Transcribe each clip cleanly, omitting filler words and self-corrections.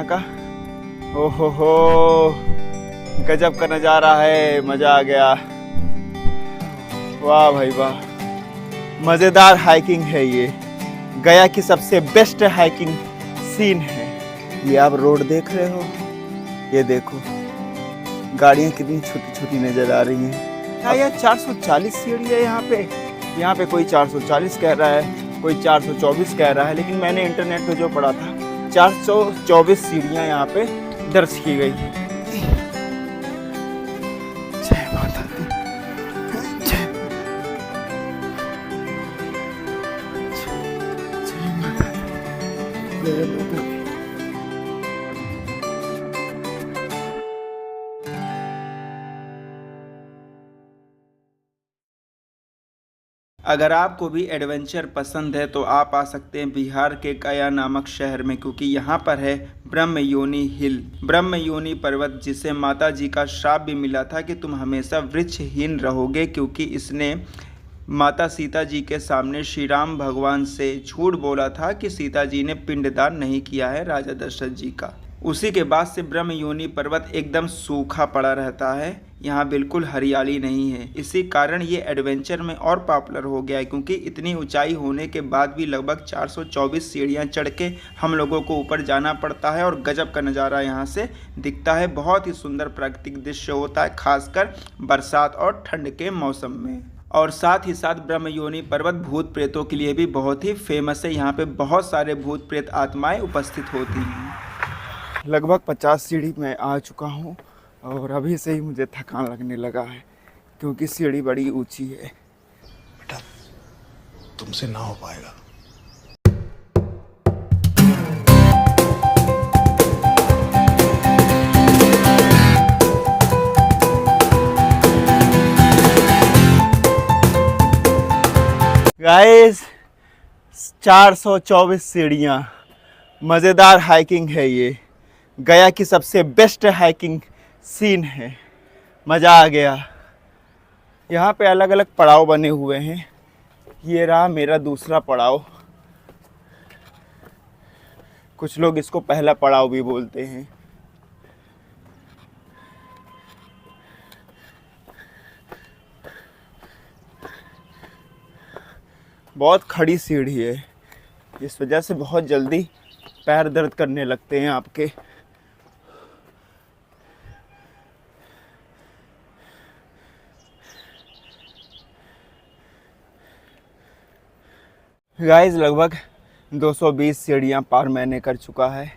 यहाँ का। ओहो हो, गजब का नज़ारा है, मज़ा आ गया। वाह भाई वाह, मज़ेदार हाइकिंग है ये। गया की सबसे बेस्ट हाइकिंग सीन है। ये आप रोड देख रहे हो, ये देखो गाड़ियाँ कितनी छोटी छोटी नज़र आ रही हैं। क्या यह 440 सीढ़ी है यहाँ पे? यहाँ पे कोई 440 कह रहा है, कोई 424 कह रहा है, लेकिन मैंने इंटरनेट पे जो पढ़ा था 424 सीढ़ियाँ यहाँ पे दर्ज की गई है। जय माता दी, जय माता दी, जय माता दी। अगर आपको भी एडवेंचर पसंद है तो आप आ सकते हैं बिहार के गया नामक शहर में, क्योंकि यहाँ पर है ब्रह्मयोनी हिल, ब्रह्मयोनी पर्वत, जिसे माता जी का श्राप भी मिला था कि तुम हमेशा वृक्षहीन रहोगे, क्योंकि इसने माता सीता जी के सामने श्री राम भगवान से झूठ बोला था कि सीता जी ने पिंडदान नहीं किया है राजा दशरथ जी का। उसी के बाद से ब्रह्मयोनी पर्वत एकदम सूखा पड़ा रहता है, यहाँ बिल्कुल हरियाली नहीं है। इसी कारण ये एडवेंचर में और पॉपुलर हो गया है, क्योंकि इतनी ऊंचाई होने के बाद भी लगभग 424 सीढ़ियाँ चढ़ के हम लोगों को ऊपर जाना पड़ता है और गजब का नज़ारा यहाँ से दिखता है। बहुत ही सुंदर प्राकृतिक दृश्य होता है, खासकर बरसात और ठंड के मौसम में। और साथ ही साथ ब्रह्मयोनी पर्वत भूत प्रेतों के लिए भी बहुत ही फेमस है। यहाँ पे बहुत सारे भूत प्रेत आत्माएं उपस्थित होती हैं। लगभग 50 सीढ़ी मैं आ चुका हूँ और अभी से ही मुझे थकान लगने लगा है, क्योंकि सीढ़ी बड़ी ऊंची है। बेटा, तुमसे ना हो पाएगा। गाइस 424 सीढ़ियाँ, मज़ेदार हाइकिंग है ये। गया की सबसे बेस्ट हाइकिंग सीन है, मज़ा आ गया। यहाँ पे अलग अलग पड़ाव बने हुए हैं। ये रहा मेरा दूसरा पड़ाव, कुछ लोग इसको पहला पड़ाव भी बोलते हैं। बहुत खड़ी सीढ़ी है, इस वजह से बहुत जल्दी पैर दर्द करने लगते हैं आपके। गाइस लगभग 220 सीढ़ियाँ पार मैंने कर चुका है,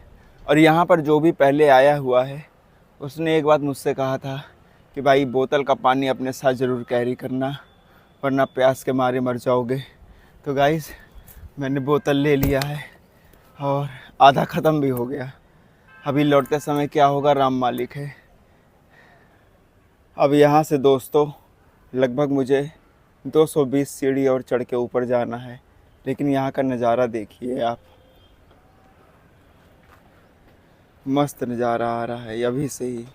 और यहाँ पर जो भी पहले आया हुआ है उसने एक बात मुझसे कहा था कि भाई बोतल का पानी अपने साथ ज़रूर कैरी करना, वरना प्यास के मारे मर जाओगे। तो गाइस मैंने बोतल ले लिया है और आधा ख़त्म भी हो गया। अभी लौटते समय क्या होगा राम मालिक है। अब यहाँ से दोस्तों लगभग मुझे 220 सीढ़ी और चढ़ के ऊपर जाना है, लेकिन यहाँ का नज़ारा देखिए आप, मस्त नज़ारा आ रहा है अभी से ही।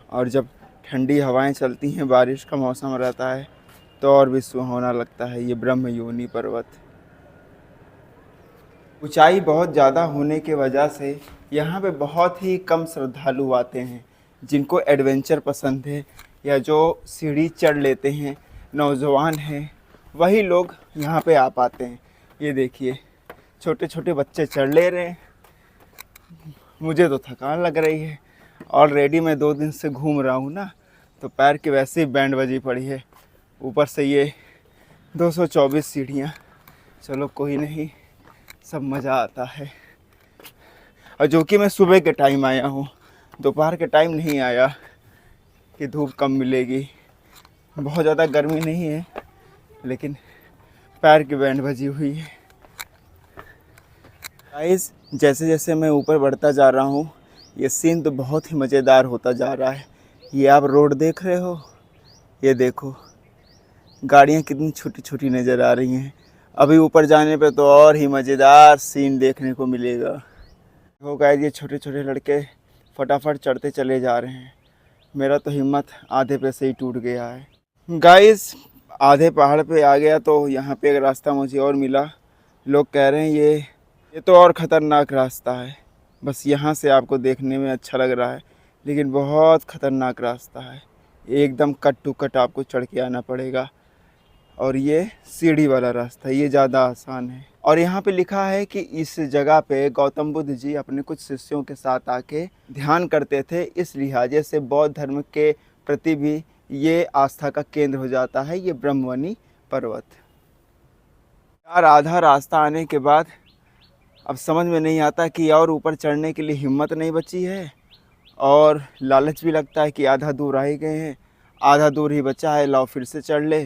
और जब ठंडी हवाएं चलती हैं, बारिश का मौसम रहता है, तो और भी सुहावना लगता है ये ब्रह्मयोनी पर्वत। ऊंचाई बहुत ज़्यादा होने की वजह से यहाँ पे बहुत ही कम श्रद्धालु आते हैं। जिनको एडवेंचर पसंद है या जो सीढ़ी चढ़ लेते हैं, नौजवान हैं, वही लोग यहाँ पे आ पाते हैं। ये देखिए छोटे छोटे बच्चे चढ़ ले रहे हैं। मुझे तो थकान लग रही है, ऑलरेडी मैं 2 दिन से घूम रहा हूँ ना, तो पैर की वैसे ही बैंड बजी पड़ी है, ऊपर से ये 224 सीढ़ियाँ। चलो कोई नहीं, सब मज़ा आता है। और जो कि मैं सुबह के टाइम आया हूँ, दोपहर के टाइम नहीं आया कि धूप कम मिलेगी। बहुत ज़्यादा गर्मी नहीं है, लेकिन पैर की बैंड बजी हुई है। गाइस जैसे जैसे मैं ऊपर बढ़ता जा रहा हूँ, ये सीन तो बहुत ही मज़ेदार होता जा रहा है। ये आप रोड देख रहे हो, ये देखो गाड़ियाँ कितनी छोटी छोटी नज़र आ रही हैं। अभी ऊपर जाने पे तो और ही मज़ेदार सीन देखने को मिलेगा। हो गाइस ये छोटे छोटे लड़के फटाफट चढ़ते चले जा रहे हैं। मेरा तो हिम्मत आधे पे से ही टूट गया है। गाइस आधे पहाड़ पे आ गया तो यहाँ पे एक रास्ता मुझे और मिला। लोग कह रहे हैं ये ये तो और ख़तरनाक रास्ता है। बस यहाँ से आपको देखने में अच्छा लग रहा है, लेकिन बहुत ख़तरनाक रास्ता है। एकदम कट टू कट आपको चढ़ के आना पड़ेगा। और ये सीढ़ी वाला रास्ता है, ये ज़्यादा आसान है। और यहाँ पे लिखा है कि इस जगह पे गौतम बुद्ध जी अपने कुछ शिष्यों के साथ आके ध्यान करते थे। इस लिहाजे से बौद्ध धर्म के प्रति भी ये आस्था का केंद्र हो जाता है, ये ब्रह्मवनी पर्वत। यार आधा रास्ता आने के बाद अब समझ में नहीं आता कि और ऊपर चढ़ने के लिए हिम्मत नहीं बची है, और लालच भी लगता है कि आधा दूर आ ही गए हैं, आधा दूर ही बचा है, लाओ फिर से चढ़ ले,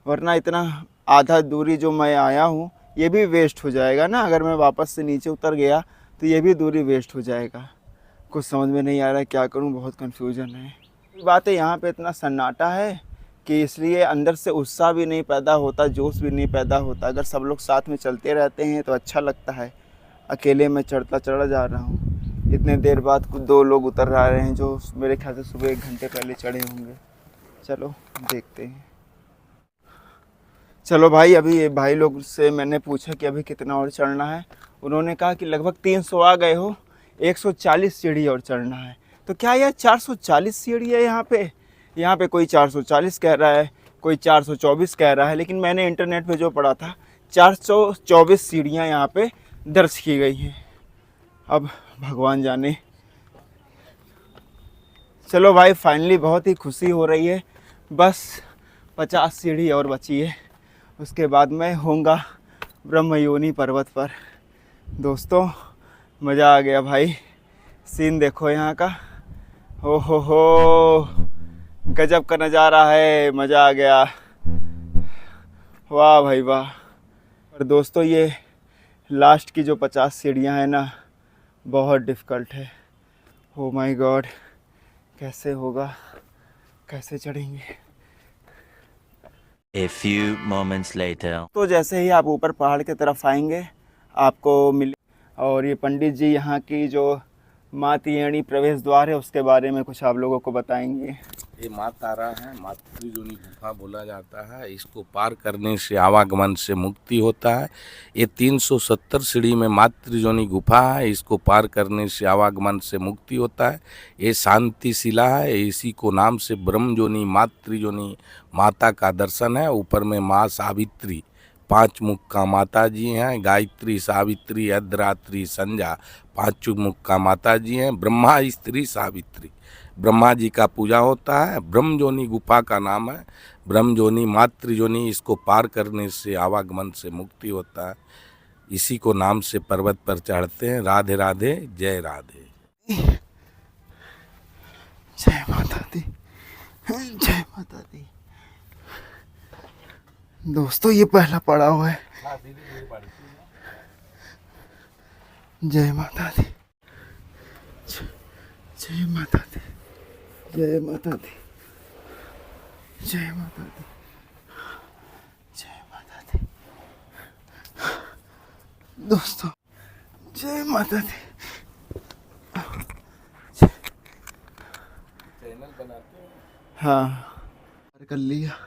वरना इतना आधा दूरी जो मैं आया हूँ ये भी वेस्ट हो जाएगा ना। अगर मैं वापस से नीचे उतर गया तो ये भी दूरी वेस्ट हो जाएगा। कुछ समझ में नहीं आ रहा है क्या करूँ, बहुत कन्फ्यूज़न है। बात है यहाँ पे इतना सन्नाटा है कि इसलिए अंदर से उत्साह भी नहीं पैदा होता, जोश भी नहीं पैदा होता। अगर सब लोग साथ में चलते रहते हैं तो अच्छा लगता है। अकेले मैं चढ़ता चढ़ा जा रहा हूँ। इतने देर बाद कुछ 2 लोग उतर रहे हैं जो मेरे ख्याल से सुबह 1 घंटे पहले चढ़े होंगे। चलो देखते हैं। चलो भाई, अभी ये भाई लोग से मैंने पूछा कि अभी कितना और चढ़ना है। उन्होंने कहा कि लगभग 300 आ गए हो, 140 सीढ़ी और चढ़ना है। तो क्या यार 440 सीढ़ी है यहाँ पे? यहाँ पे कोई 440 कह रहा है, कोई 424 कह रहा है, लेकिन मैंने इंटरनेट पे जो पढ़ा था 424 सीढ़ियाँ यहाँ पे दर्ज की गई हैं। अब भगवान जाने। चलो भाई, फाइनली बहुत ही खुशी हो रही है। बस 50 सीढ़ी और बची है, उसके बाद मैं होऊंगा ब्रह्मयोनी पर्वत पर। दोस्तों मज़ा आ गया भाई। सीन देखो यहाँ का, हो गजब का नज़ारा है, मज़ा आ गया। वाह भाई वाह। और दोस्तों ये लास्ट की जो 50 सीढ़ियाँ हैं ना, बहुत डिफ़िकल्ट है। ओ माय गॉड, कैसे होगा, कैसे चढ़ेंगे। A few moments later. तो जैसे ही आप ऊपर पहाड़ की तरफ आएंगे आपको मिले, और ये पंडित जी यहाँ की जो माँ त्रिवेणी प्रवेश द्वार है उसके बारे में कुछ आप लोगों को बताएंगे। ये माँ तारा है, मातृजोनी गुफा बोला जाता है। इसको पार करने से आवागमन से मुक्ति होता है। ये 370 सीढ़ी में मातृजोनी गुफा है, इसको पार करने से आवागमन से मुक्ति होता है। ये शांति शिला है, इसी को नाम से ब्रह्मजोनी मातृजोनी माता का दर्शन है। ऊपर में माँ सावित्री 5 मुख का माता जी हैं, गायत्री, सावित्री, अर्धरात्रि, संध्या 5 मुख का माता जी हैं। ब्रह्मा स्त्री सावित्री, ब्रह्मा जी का पूजा होता है। ब्रह्मजोनी गुफा का नाम है ब्रह्मजोनी मातृजोनी। इसको पार करने से आवागमन से मुक्ति होता है। इसी को नाम से पर्वत पर चढ़ते हैं। राधे राधे, जय राधे। जय माता दी, जय माता दी। दोस्तों ये पहला पड़ाव है। जय माता दी, जय माता दी, जय माता दी, जय माता दी, जय माता दी। दोस्तों जय माता दी। हाँ, कर लिया।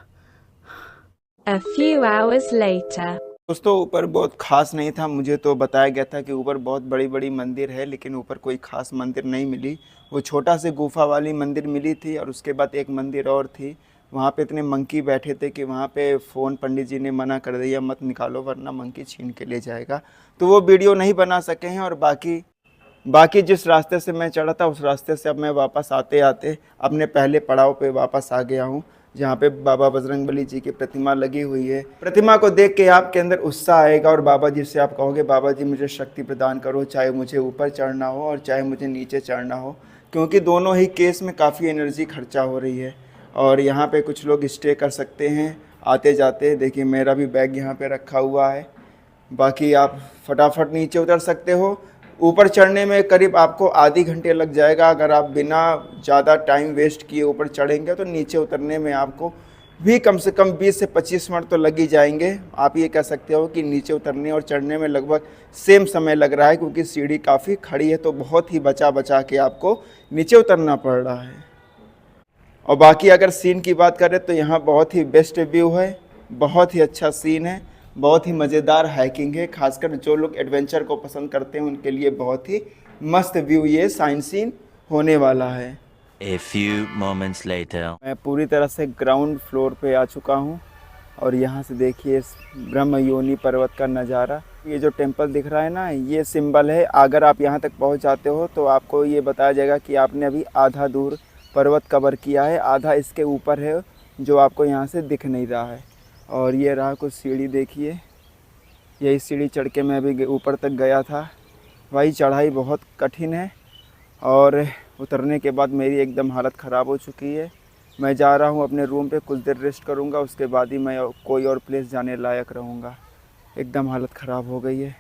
A few hours later. दोस्तों ऊपर बहुत खास नहीं था। मुझे तो बताया गया था कि ऊपर बहुत बड़ी बड़ी मंदिर है, लेकिन ऊपर कोई खास मंदिर नहीं मिली। वो छोटा से गुफा वाली मंदिर मिली थी, और उसके बाद एक मंदिर और थी। वहाँ पे इतने मंकी बैठे थे कि वहाँ पे फ़ोन पंडित जी ने मना कर दिया, मत निकालो वरना मंकी छीन के ले जाएगा। तो वो वीडियो नहीं बना सके हैं। और बाकी जिस रास्ते से मैं चढ़ा था उस रास्ते से अब मैं वापस आते आते अपने पहले पड़ाव पे वापस आ गया हूँ, जहाँ पे बाबा बजरंगबली जी की प्रतिमा लगी हुई है। प्रतिमा को देख के आपके अंदर उत्साह आएगा, और बाबा जी से आप कहोगे बाबा जी मुझे शक्ति प्रदान करो, चाहे मुझे ऊपर चढ़ना हो और चाहे मुझे नीचे चढ़ना हो, क्योंकि दोनों ही केस में काफ़ी एनर्जी खर्चा हो रही है। और यहाँ पे कुछ लोग स्टे कर सकते हैं आते जाते। देखिए मेरा भी बैग यहाँ पे रखा हुआ है। बाकी आप फटाफट नीचे उतर सकते हो। ऊपर चढ़ने में करीब आपको आधी घंटे लग जाएगा। अगर आप बिना ज़्यादा टाइम वेस्ट किए ऊपर चढ़ेंगे तो नीचे उतरने में आपको भी कम से कम 20 से 25 मिनट तो लग ही जाएंगे। आप ये कह सकते हो कि नीचे उतरने और चढ़ने में लगभग सेम समय लग रहा है, क्योंकि सीढ़ी काफ़ी खड़ी है, तो बहुत ही बचा के आपको नीचे उतरना पड़ रहा है। और बाकी अगर सीन की बात करें तो यहाँ बहुत ही बेस्ट व्यू है, बहुत ही अच्छा सीन है। बहुत ही मज़ेदार हाइकिंग है, खासकर जो लोग एडवेंचर को पसंद करते हैं उनके लिए बहुत ही मस्त व्यू ये साइन सीन होने वाला है। A few moments later. मैं पूरी तरह से ग्राउंड फ्लोर पे आ चुका हूँ और यहाँ से देखिए इस ब्रह्म योनि पर्वत का नज़ारा। ये जो टेंपल दिख रहा है ना, ये सिंबल है। अगर आप यहाँ तक पहुँच जाते हो तो आपको ये बताया जाएगा कि आपने अभी आधा दूर पर्वत कवर किया है, आधा इसके ऊपर है जो आपको यहाँ से दिख नहीं रहा है। और ये रहा कुछ सीढ़ी, देखिए यही सीढ़ी चढ़ के मैं अभी ऊपर तक गया था। भाई चढ़ाई बहुत कठिन है और उतरने के बाद मेरी एकदम हालत ख़राब हो चुकी है। मैं जा रहा हूँ अपने रूम पे, कुछ देर रेस्ट करूँगा, उसके बाद ही मैं कोई और प्लेस जाने लायक रहूँगा। एकदम हालत ख़राब हो गई है।